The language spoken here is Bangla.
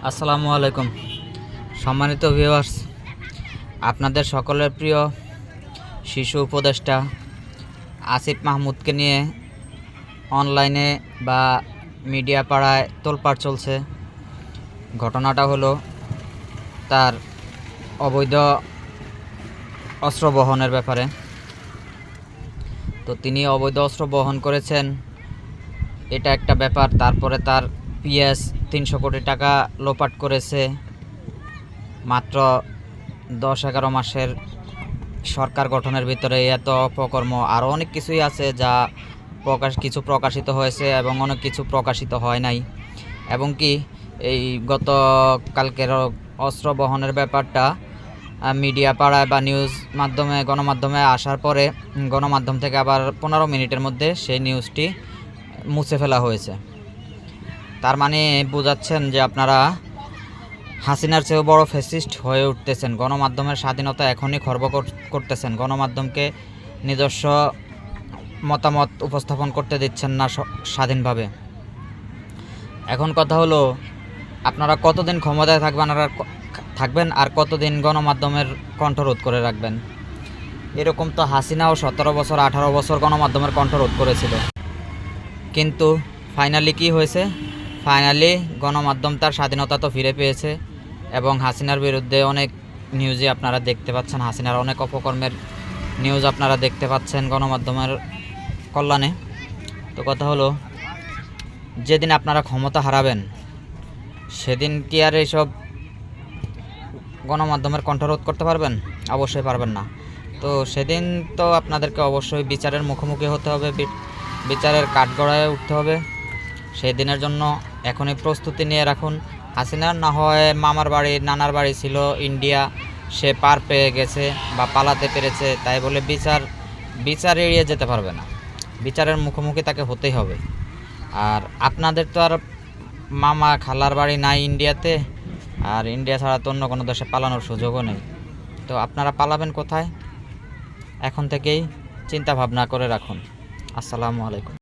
আসসালামু আলাইকুম সম্মানিত ভিউয়ার্স, আপনাদের সকলের প্রিয় শিশু উপদেষ্টা আসিফ মাহমুদকে নিয়ে অনলাইনে বা মিডিয়া পাড়ায় তোলপাড় চলছে। ঘটনাটা হলো তার অবৈধ অস্ত্র বহনের ব্যাপারে। তো তিনি অবৈধ অস্ত্র বহন করেছেন, এটা একটা ব্যাপার। তারপরে তার পিএস 300 কোটি টাকা লোপাট করেছে মাত্র 10-11 মাসের সরকার গঠনের ভিতরে। এত অপকর্ম আরও অনেক কিছুই আছে যা কিছু প্রকাশিত হয়েছে এবং অনেক কিছু প্রকাশিত হয় নাই। এবং কি এই গতকালকের অস্ত্র বহনের ব্যাপারটা মিডিয়া পাড়ায় বা নিউজ মাধ্যমে গণমাধ্যমে আসার পরে গণমাধ্যম থেকে আবার 15 মিনিটের মধ্যে সেই নিউজটি মুছে ফেলা হয়েছে। তার মানে বোঝাচ্ছেন যে আপনারা হাসিনার চেয়েও বড় ফ্যাসিস্ট হয়ে উঠতেছেন। গণমাধ্যমের স্বাধীনতা এখনই খর্ব করতেছেন। গণমাধ্যমকে নিজস্ব মতামত উপস্থাপন করতে দিচ্ছেন না স্বাধীনভাবে। এখন কথা হলো, আপনারা কতদিন ক্ষমতায় থাকবেন আর কতদিন গণমাধ্যমের কণ্ঠরোধ করে রাখবেন? এরকম তো হাসিনাও 17 বছর 18 বছর গণমাধ্যমের কণ্ঠরোধ করেছিল, কিন্তু ফাইনালি কি হয়েছে? ফাইনালি গণমাধ্যম তার স্বাধীনতা তো ফিরে পেয়েছে এবং হাসিনার বিরুদ্ধে অনেক নিউজই আপনারা দেখতে পাচ্ছেন। হাসিনার অনেক অপকর্মের নিউজ আপনারা দেখতে পাচ্ছেন গণমাধ্যমের কল্যাণে। তো কথা হলো, যেদিন আপনারা ক্ষমতা হারাবেন সেদিন কি আর এইসব গণমাধ্যমের কণ্ঠরোধ করতে পারবেন? অবশ্যই পারবেন না। তো সেদিন তো আপনাদেরকে অবশ্যই বিচারের মুখোমুখি হতে হবে, বিচারের কাঠগড়ায় উঠতে হবে। সেই দিনের জন্য এখনই প্রস্তুতি নিয়ে রাখুন। হাসিনার না হয় মামার বাড়ি নানার বাড়ি ছিল ইন্ডিয়া, সে পার পেয়ে গেছে বা পালাতে পেরেছে, তাই বলে বিচার এড়িয়ে যেতে পারবে না। বিচারের মুখোমুখি তাকে হতেই হবে। আর আপনাদের তো আর মামা খালার বাড়ি নাই ইন্ডিয়াতে, আর ইন্ডিয়া ছাড়া তো অন্য কোনো দেশে পালানোর সুযোগও নেই। তো আপনারা পালাবেন কোথায়? এখন থেকেই চিন্তা ভাবনা করে রাখুন। আসসালামু আলাইকুম।